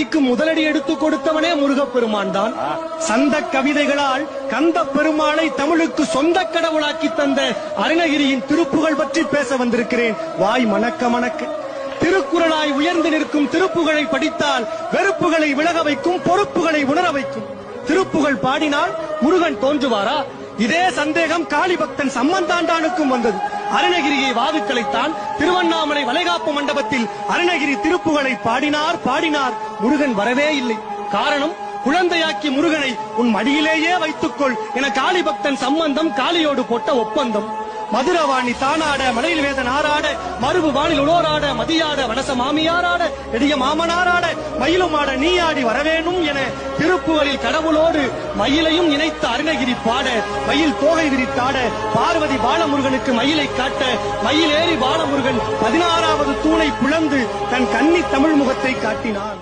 வார்த்தைக்கு முதலடி எடுத்துக் கொடுத்தவனே முருகப்பெருமான் தான். சந்த கவிதைகளால் கந்த பெருமாளை தமிழுக்கு சொந்த கடவுளாக்கி தந்த அருணகிரியின் திருப்புகழ் பற்றி பேச வந்திருக்கிறேன். வாய் மணக்க மணக்க. திருக்குறளாய் உயர்ந்து நிற்கும் திருப்புகழை படித்தால் வெறுப்புகளை விலக வைக்கும், பொறுப்புகளை உணர வைக்கும். திருப்புகழ் பாடினால் முருகன் தோன்றுவாரா? இதே சந்தேகம் காளி பக்தன் சம்பந்தாண்டானுக்கும் வந்தது. அருணகிரியை வாதுக்களைத்தான் திருவண்ணாமலை வளைகாப்பு மண்டபத்தில் அருணகிரி திருப்புகழை பாடினார். முருகன் வரவே இல்லை. காரணம், குழந்தையாக்கி முருகனை உன் மடியிலேயே வைத்துக்கொள் என காளி பக்தன் சம்பந்தம் காளியோடு போட்ட ஒப்பந்தம். மதுரவாணி தானாட, மலையில் வேதன் ஆறாட, மறுபு வானில் உளோராட, மதியாட, வனச மாமியாராட, எடிய மாமனாராட, மயிலுமாட நீ ஆடி வரவேணும் என திருப்புகளில் கடவுளோடு மயிலையும் இணைத்த அருணகிரி பாட, மயில் தோகை விரித்தாட, பார்வதி பாலமுருகனுக்கு மயிலை காட்ட, மயில் ஏறி பாலமுருகன் 16வது தூணை பிளந்து தன் கன்னி தமிழ் முகத்தை காட்டினான்.